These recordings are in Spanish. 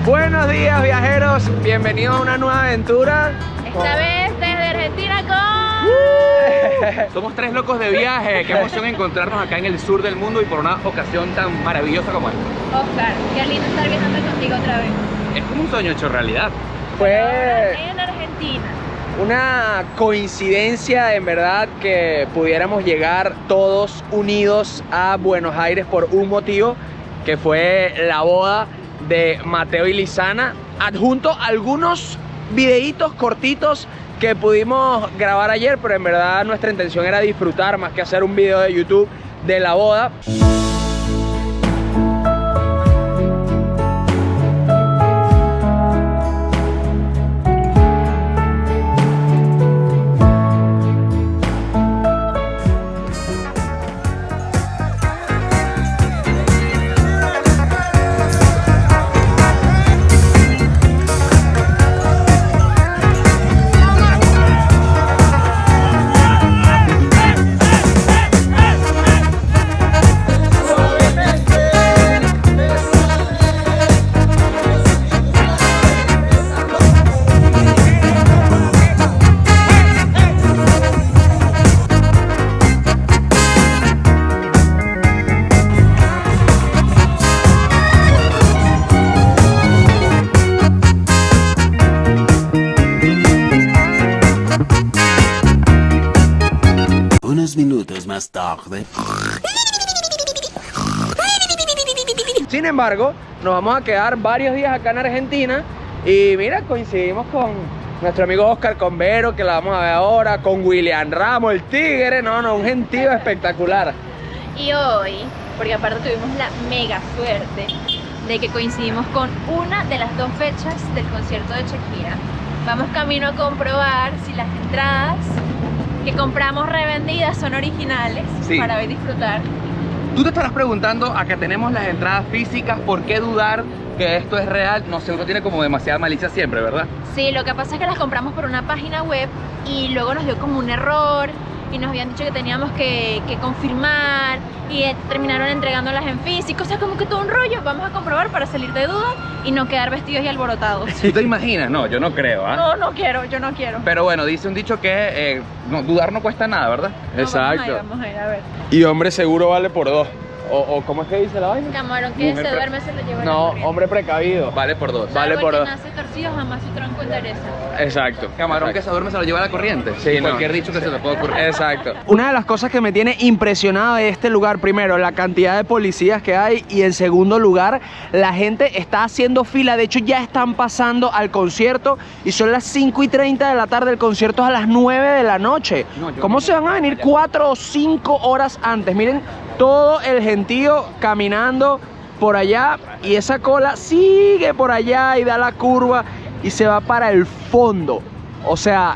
Buenos días, viajeros, bienvenidos a una nueva aventura. Esta vez desde Argentina con... Somos tres locos de viaje. Qué emoción encontrarnos acá en el sur del mundo y por una ocasión tan maravillosa como esta. Oscar, qué lindo estar viajando contigo otra vez. Es como un sueño hecho realidad. Fue En Argentina. una coincidencia, en verdad, que pudiéramos llegar todos unidos a Buenos Aires por un motivo, que fue la boda de Mateo y Lizana. Adjunto algunos videitos cortitos que pudimos grabar ayer, pero en verdad nuestra intención era disfrutar más que hacer un video de YouTube de la boda. Unos minutos más tarde. Sin embargo, nos vamos a quedar varios días acá en Argentina y mira, coincidimos con nuestro amigo Oscar Convero, que la vamos a ver ahora, con William Ramos, el tigre, un gentío espectacular. Y hoy, porque aparte tuvimos la mega suerte de que coincidimos con una de las dos fechas del concierto de Shakira, vamos camino a comprobar si las entradas que compramos revendidas son originales, Sí. para ver y disfrutar. Tú te estarás preguntando, acá tenemos las entradas físicas, ¿por qué dudar que esto es real? No sé, uno tiene como demasiada malicia siempre, ¿verdad? Sí, lo que pasa es que las compramos por una página web y luego nos dio como un error y nos habían dicho que teníamos que confirmar y terminaron entregándolas en físico, o sea, como que todo un rollo. Vamos a comprobar para salir de duda y no quedar vestidos y alborotados. ¿Tú te imaginas? No, yo no creo, ¿ah? No, no quiero, yo no quiero. Pero bueno, dice un dicho que dudar no cuesta nada, ¿verdad? No, Exacto. Vamos a ir, a ver. Y hombre seguro vale por dos. O ¿cómo es que dice la vaina? Camarón que Mujer se duerme se lo lleva la No, corriente. hombre precavido. Vale por dos. Vale Árbol por que dos. nace torcido jamás su tronco endereza. Exacto. Camarón que se duerme se lo lleva la corriente. Sí, no. Cualquier dicho que se te pueda ocurrir. Exacto. Una de las cosas que me tiene impresionado de este lugar, primero, la cantidad de policías que hay, y en segundo lugar, la gente está haciendo fila. De hecho, ya están pasando al concierto y son las 5:30 de la tarde. El concierto es a las 9 de la noche. No, yo ¿Cómo no- se van a venir 4 o 5 horas antes? Miren todo el gentío caminando por allá y esa cola sigue por allá y da la curva y se va para el fondo. O sea,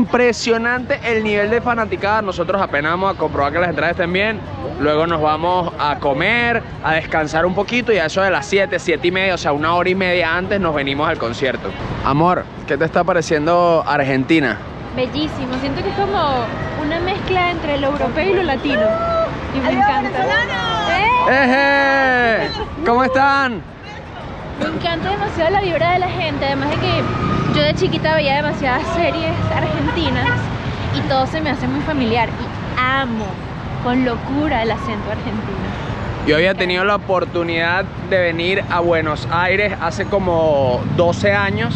impresionante el nivel de fanaticada. Nosotros apenas vamos a comprobar que las entradas estén bien. Luego nos vamos a comer, a descansar un poquito y a eso de las 7, 7:30, o sea, 1 hora y media antes nos venimos al concierto. Amor, ¿qué te está pareciendo Argentina? Bellísimo, siento que es como una mezcla entre lo europeo y lo latino. Y me encanta. ¡Eje! ¿Cómo están? Me encanta demasiado la vibra de la gente, además de que yo de chiquita veía demasiadas series argentinas y todo se me hace muy familiar y amo con locura el acento argentino. Yo había tenido la oportunidad de venir a Buenos Aires hace como 12 años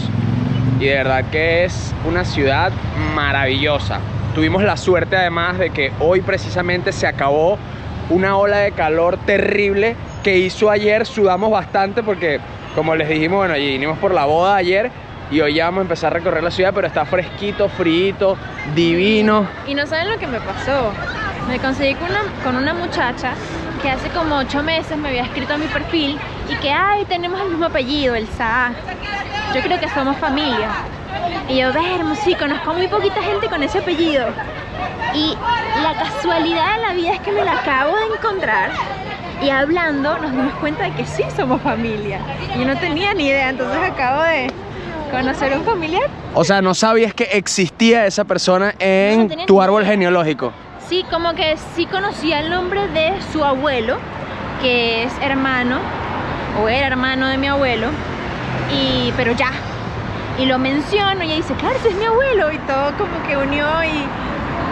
y de verdad que es una ciudad maravillosa. Tuvimos la suerte además de que hoy precisamente se acabó una ola de calor terrible que hizo ayer. Sudamos bastante porque, como les dijimos, bueno, allí vinimos por la boda ayer y hoy ya vamos a empezar a recorrer la ciudad, pero está fresquito, frío, divino. Y no saben lo que me pasó. Me conseguí con una muchacha que hace como 8 meses me había escrito a mi perfil y que, ay, tenemos el mismo apellido, el Saá. Yo creo que somos familia. Y yo, vermo, sí, conozco muy poquita gente con ese apellido. Y la casualidad de la vida es que me la acabo de encontrar y hablando nos dimos cuenta de que sí somos familia. Yo no tenía ni idea, entonces acabo de conocer a un familiar. O sea, no sabías que existía esa persona en No tenía tu ni árbol idea. genealógico. Sí, como que sí conocía el nombre de su abuelo, que es hermano, o era hermano de mi abuelo, pero ya. Y lo menciono y ella dice, claro, ese es mi abuelo. Y todo como que unió y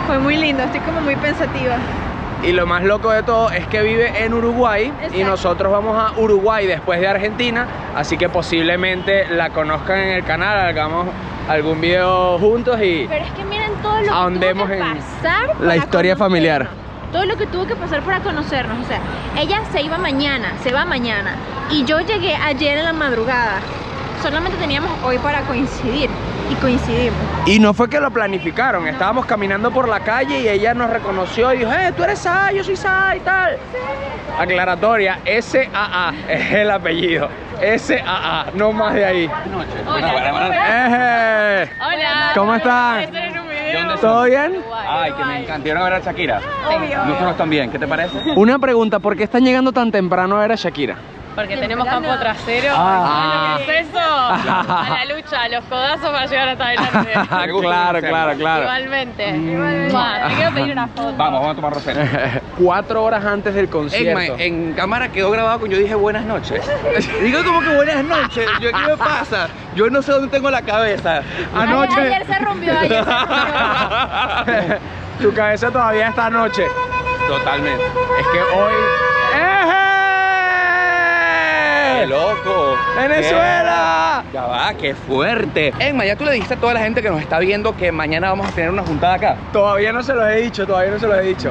fue muy lindo. Estoy como muy pensativa. Y lo más loco de todo es que vive en Uruguay. Exacto. Y nosotros vamos a Uruguay después de Argentina, así que posiblemente la conozcan en el canal, hagamos algún video juntos y Pero es que miren todo lo que ahondemos tuvo que en pasar la para historia familiar. conocernos. Todo lo que tuvo que pasar para conocernos. O sea, ella se va mañana. Y yo llegué ayer en la madrugada. Solamente teníamos hoy para coincidir. Y coincidimos. Y no fue que lo planificaron, estábamos caminando por la calle y ella nos reconoció y dijo, tú eres Sa, yo soy Sa y tal. Aclaratoria, S-A-A es el apellido. S-A-A, no más de ahí. Hola. ¿Cómo están? ¿De dónde son? ¿Todo bien? Ay, que me encanta. ¿Vieron a ver a Shakira? Obvio. Nosotros también. ¿Qué te parece? Una pregunta, ¿por qué están llegando tan temprano a ver a Shakira? Porque tenemos campo trasero. Ah. ¿Qué es eso? A la lucha, a los codazos para llegar hasta adelante. Me gusta claro. Igualmente. Te quiero pedir una foto. Vamos a tomar rosero. 4 horas antes del concierto. En cámara quedó grabado con yo dije buenas noches. Digo como que buenas noches. Yo, ¿qué me pasa? Yo no sé dónde tengo la cabeza. Anoche. Ayer se rompió. Tu cabeza todavía está anoche. Totalmente. Es que hoy... ¡Qué loco! ¡Venezuela! Ya va, qué fuerte. Emma, ya tú le dijiste a toda la gente que nos está viendo que mañana vamos a tener una juntada acá. Todavía no se los he dicho,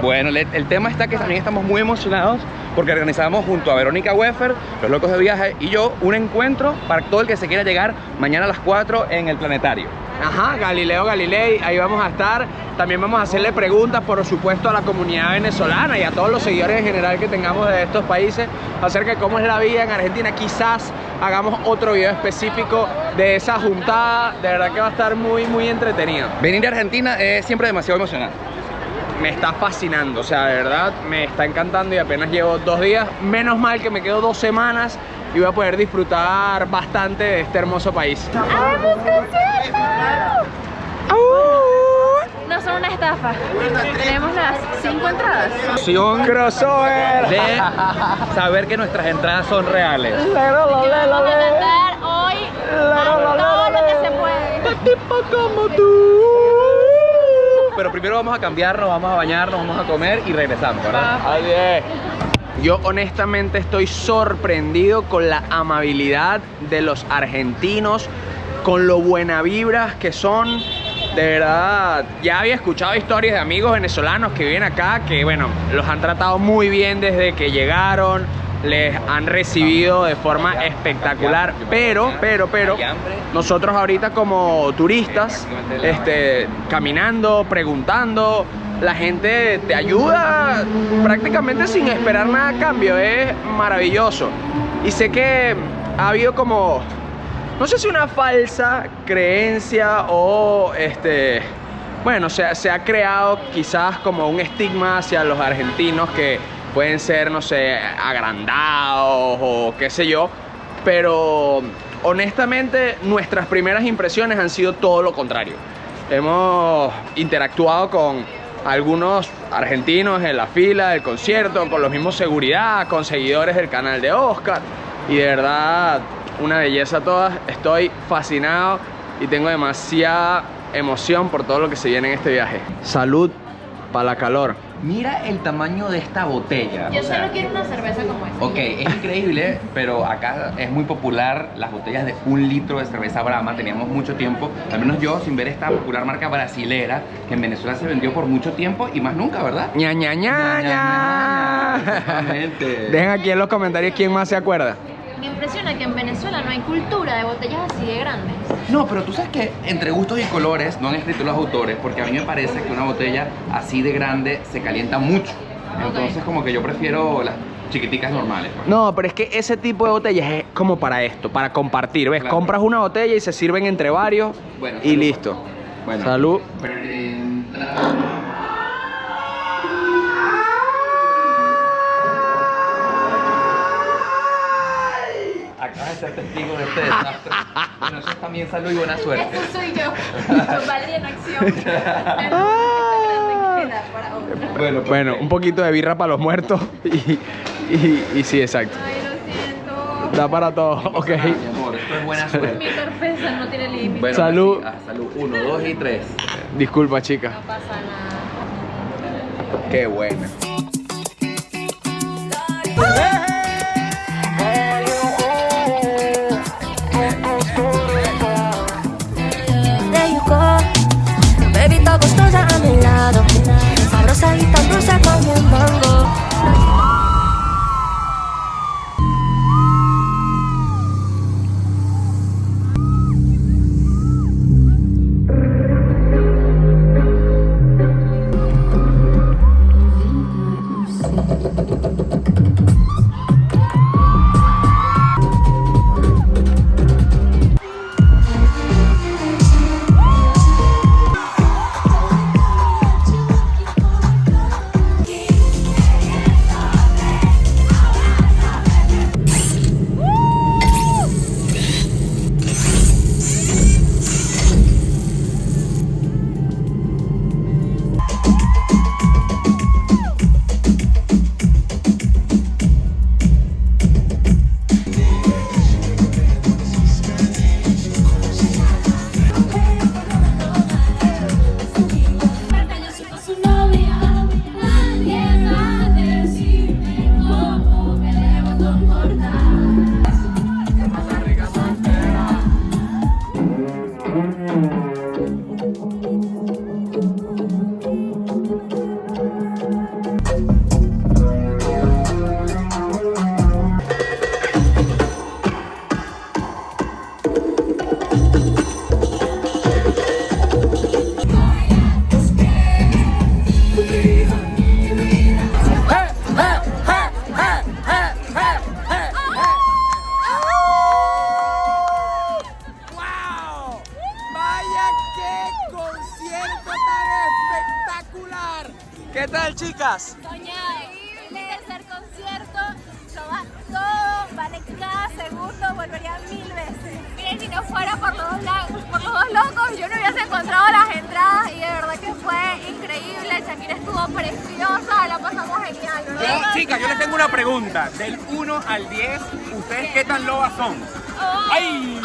Bueno, el tema está que también estamos muy emocionados porque organizamos junto a Verónica Weffer, Los Locos de Viaje y yo un encuentro para todo el que se quiera llegar mañana a las 4 en el Planetario. Ajá, Galileo Galilei, ahí vamos a estar. También vamos a hacerle preguntas, por supuesto, a la comunidad venezolana y a todos los seguidores en general que tengamos de estos países acerca de cómo es la vida en Argentina. Quizás hagamos otro video específico de esa juntada. De verdad que va a estar muy, muy entretenido. Venir a Argentina es siempre demasiado emocionante. Me está fascinando, o sea, de verdad me está encantando y apenas llevo 2 días. Menos mal que me quedo 2 semanas y voy a poder disfrutar bastante de este hermoso país. ¡Hagamos concierto! No son una estafa. Tenemos las 5 entradas. Emoción Crossover de saber que nuestras entradas son reales. Vamos a cantar hoy todo lo que se puede. tipo como tú. Pero primero vamos a cambiarnos, vamos a bañarnos, vamos a comer y regresamos, ¿verdad? Así es. Yo honestamente estoy sorprendido con la amabilidad de los argentinos, con lo buena vibras que son. De verdad, ya había escuchado historias de amigos venezolanos que viven acá, que bueno, los han tratado muy bien desde que llegaron, les han recibido de forma espectacular, pero nosotros ahorita como turistas, caminando, preguntando, la gente te ayuda prácticamente sin esperar nada a cambio, es maravilloso. Y sé que ha habido como, no sé si una falsa creencia o bueno, se ha creado quizás como un estigma hacia los argentinos que pueden ser, no sé, agrandados o qué sé yo, pero honestamente nuestras primeras impresiones han sido todo lo contrario. Hemos interactuado con algunos argentinos en la fila del concierto, con los mismos seguridad, con seguidores del canal de Oscar, y de verdad una belleza todas. Estoy fascinado y tengo demasiada emoción por todo lo que se viene en este viaje. Salud para la calor. Mira el tamaño de esta botella. Yo solo quiero una cerveza como esta. Ok, es increíble, pero acá es muy popular las botellas de 1 litro de cerveza Brahma. Teníamos mucho tiempo, al menos yo, sin ver esta popular marca brasilera que en Venezuela se vendió por mucho tiempo y más nunca, ¿verdad? Ña, ña, ña, ña. Exactamente. Dejen aquí en los comentarios quién más se acuerda. Me impresiona que en Venezuela no hay cultura de botellas así de grandes. No, pero tú sabes que entre gustos y colores no han escrito los autores, porque a mí me parece que una botella así de grande se calienta mucho. Entonces como que yo prefiero las chiquiticas normales. Pues. No, pero es que ese tipo de botellas es como para esto, para compartir, ¿ves? Claro. Compras una botella y se sirven entre varios Bueno, y salud. listo. Bueno. Salud. Acabas de ser testigo de este desastre. Bueno, eso es también salud y buena suerte. Eso soy yo. Valeria en acción. Bueno, Bueno, un poquito de birra para los muertos y sí, exacto. Ay, lo siento. Da para todo, ok. Mi amor, esto es buena buena suerte. Mi torpeza no tiene límite. Bueno, Salud. Salud. 1, 2 y 3. Disculpa, chica. No pasa nada. Qué buena. There you go, bebita gustosa a mi lado, sabrosa y tan dulce como un mango. ¿Qué tal, chicas? Soñar, mi tercer concierto, lo va todo, vale cada segundo, volvería 1000 veces. Miren, si no fuera por los dos locos, yo no hubiese encontrado las entradas y de verdad que fue increíble. Shakira estuvo preciosa, la pasamos genial. Chicas, yo les tengo una pregunta. Del 1 al 10, ¿ustedes qué tan lobas son? ¡Ay!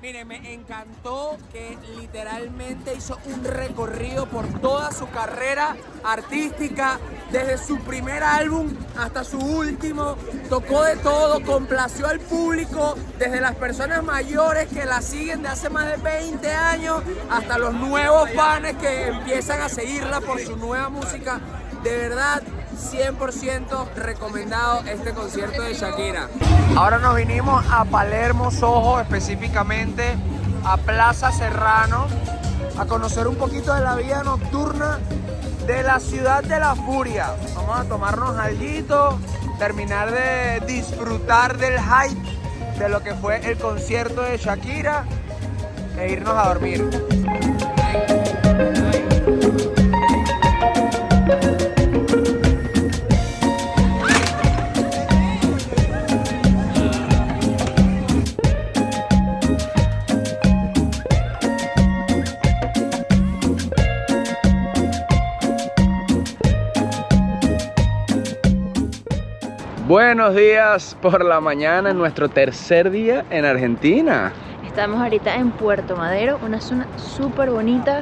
Miren, me encantó que literalmente hizo un recorrido por toda su carrera artística, desde su primer álbum hasta su último, tocó de todo, complació al público, desde las personas mayores que la siguen de hace más de 20 años, hasta los nuevos fans que empiezan a seguirla por su nueva música. De verdad, 100% recomendado este concierto de Shakira. Ahora nos vinimos a Palermo, Soho, específicamente a Plaza Serrano, a conocer un poquito de la vida nocturna de la ciudad de la furia. Vamos a tomarnos alguito, terminar de disfrutar del hype de lo que fue el concierto de Shakira e irnos a dormir. Buenos días por la mañana en nuestro tercer día en Argentina. Estamos ahorita en Puerto Madero, una zona súper bonita.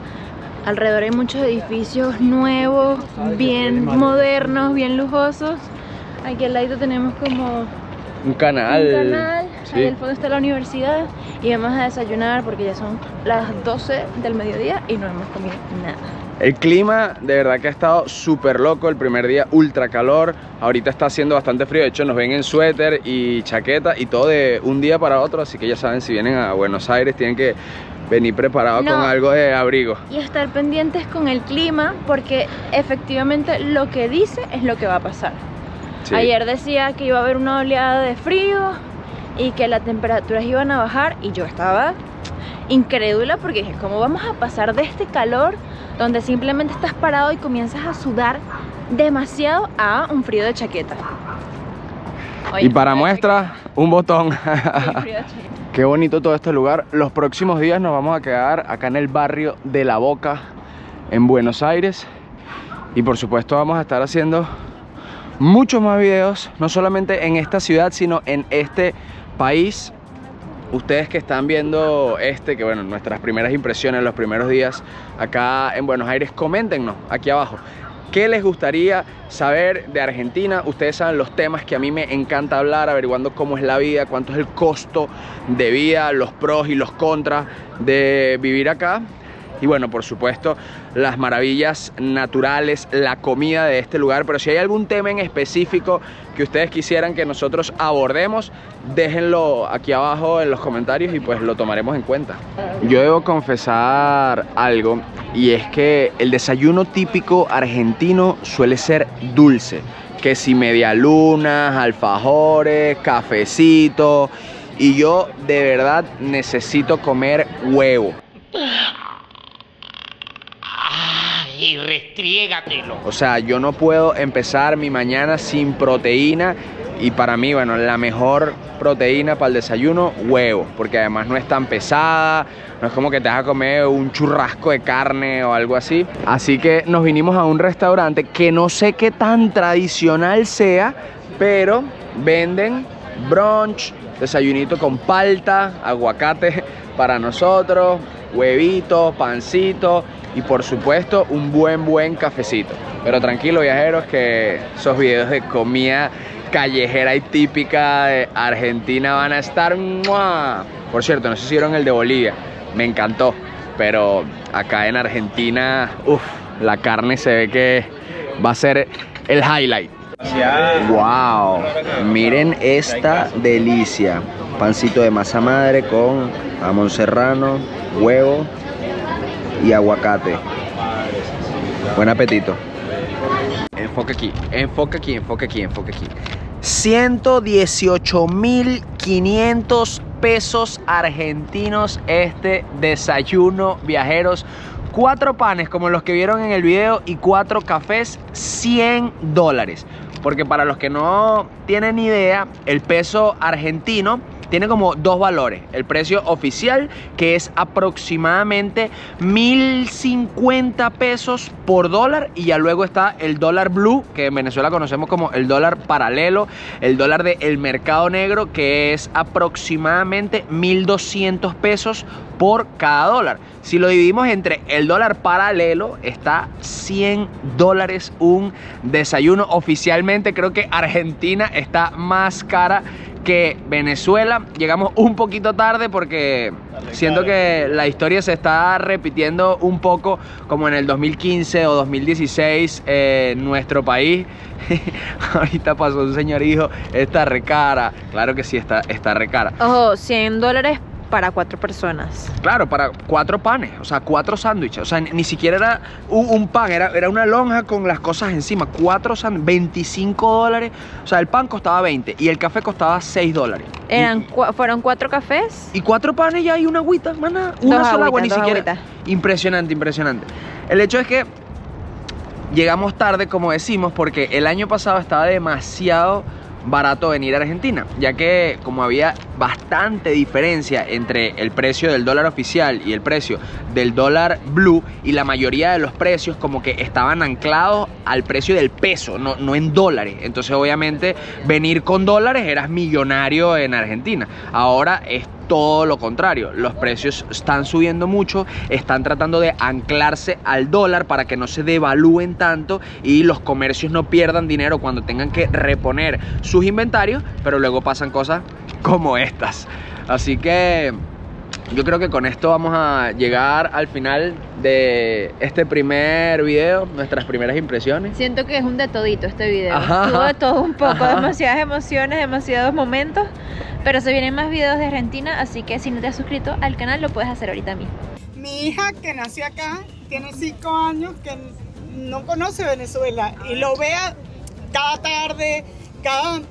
Alrededor hay muchos edificios nuevos, bien modernos, bien lujosos. Aquí al lado tenemos como Un canal. Sí. Ahí al fondo está la universidad y vamos a desayunar porque ya son las 12 del mediodía y no hemos comido nada. El clima de verdad que ha estado súper loco. El primer día ultra calor, ahorita está haciendo bastante frío. De hecho nos ven en suéter y chaqueta y todo de un día para otro. Así que ya saben, si vienen a Buenos Aires tienen que venir preparados con algo de abrigo. Y estar pendientes con el clima porque efectivamente lo que dice es lo que va a pasar. Sí. Ayer decía que iba a haber una oleada de frío y que las temperaturas iban a bajar y yo estaba incrédula porque dije, ¿cómo vamos a pasar de este calor donde simplemente estás parado y comienzas a sudar demasiado a un frío de chaqueta? Oye, Y para muestra, un botón. sí, frío de chaqueta. Qué bonito todo este lugar. Los próximos días nos vamos a quedar acá en el barrio de La Boca, en Buenos Aires. Y por supuesto vamos a estar haciendo muchos más videos, no solamente en esta ciudad, sino en este país. Ustedes que están viendo que bueno, nuestras primeras impresiones, los primeros días acá en Buenos Aires, coméntenos aquí abajo qué les gustaría saber de Argentina. Ustedes saben los temas que a mí me encanta hablar, averiguando cómo es la vida, cuánto es el costo de vida, los pros y los contras de vivir acá. Y bueno, por supuesto, las maravillas naturales, la comida de este lugar. Pero si hay algún tema en específico que ustedes quisieran que nosotros abordemos, déjenlo aquí abajo en los comentarios y pues lo tomaremos en cuenta. Yo debo confesar algo, y es que el desayuno típico argentino suele ser dulce. Que si medialunas, alfajores, cafecito. Y yo de verdad necesito comer huevo. Y restriégatelo. O sea, yo no puedo empezar mi mañana sin proteína. Y para mí, bueno, la mejor proteína para el desayuno, huevo. Porque además no es tan pesada, no es como que te vas a comer un churrasco de carne o algo así. Así que nos vinimos a un restaurante que no sé qué tan tradicional sea, pero venden brunch, desayunito con palta, aguacate para nosotros, huevito, pancito y por supuesto un buen cafecito. Pero tranquilo, viajeros, que esos videos de comida callejera y típica de Argentina van a estar ¡mua! Por cierto, no sé si vieron el de Bolivia, me encantó, pero acá en Argentina, la carne se ve que va a ser el highlight. Wow, miren esta delicia. Pancito de masa madre con jamón serrano, huevo y aguacate. Buen apetito. Enfoca aquí, enfoca aquí, enfoca aquí, enfoca aquí. 118.500 pesos argentinos este desayuno, viajeros. 4 panes como los que vieron en el video y 4 cafés, $100. Porque para los que no tienen idea, el peso argentino tiene como dos valores. El precio oficial, que es aproximadamente 1.050 pesos por dólar, y ya luego está el dólar blue, que en Venezuela conocemos como el dólar paralelo, el dólar del mercado negro, que es aproximadamente 1.200 pesos por cada dólar. Si lo dividimos entre el dólar paralelo, está $100 un desayuno. Oficialmente creo que Argentina está más cara que Venezuela. Llegamos un poquito tarde porque siento que la historia se está repitiendo un poco como en el 2015 o 2016 en nuestro país. Ahorita pasó un señor y dijo, está re cara. Claro que sí, está re cara. Ojo, $100 para 4 personas. Claro, para 4 panes, o sea, 4 sándwiches. O sea, ni siquiera era un pan, era una lonja con las cosas encima. 4 sándwiches, $25. O sea, el pan costaba 20 y el café costaba $6. Fueron 4 cafés. Y 4 panes ya, y una agüita, mana. Una sola agua, ni siquiera. Impresionante, impresionante. El hecho es que llegamos tarde, como decimos, porque el año pasado estaba demasiado barato venir a Argentina, ya que como había bastante diferencia entre el precio del dólar oficial y el precio del dólar blue, y la mayoría de los precios como que estaban anclados al precio del peso, no en dólares. Entonces obviamente venir con dólares eras millonario en Argentina. Ahora es todo lo contrario, los precios están subiendo mucho, están tratando de anclarse al dólar para que no se devalúen tanto y los comercios no pierdan dinero cuando tengan que reponer sus inventarios, pero luego pasan cosas como estas. Así que yo creo que con esto vamos a llegar al final de este primer video, nuestras primeras impresiones. Siento que es un de todito este video. Ajá. Tuvo de todo un poco, Ajá. Demasiadas emociones, demasiados momentos. Pero se vienen más videos de Argentina, así que si no te has suscrito al canal, lo puedes hacer ahorita mismo. Mi hija, que nació acá, tiene 5 años, que no conoce Venezuela y lo vea cada tarde, cada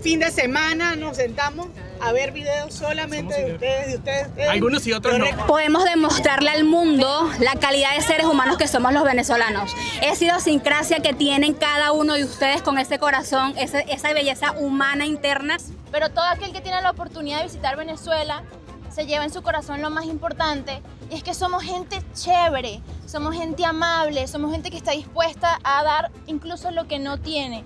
fin de semana nos sentamos a ver videos solamente de ustedes. Algunos y otros no. Podemos demostrarle al mundo la calidad de seres humanos que somos los venezolanos. Esa idiosincrasia que tienen cada uno de ustedes con ese corazón, esa belleza humana interna. Pero todo aquel que tiene la oportunidad de visitar Venezuela se lleva en su corazón lo más importante, y es que somos gente chévere, somos gente amable, somos gente que está dispuesta a dar incluso lo que no tiene.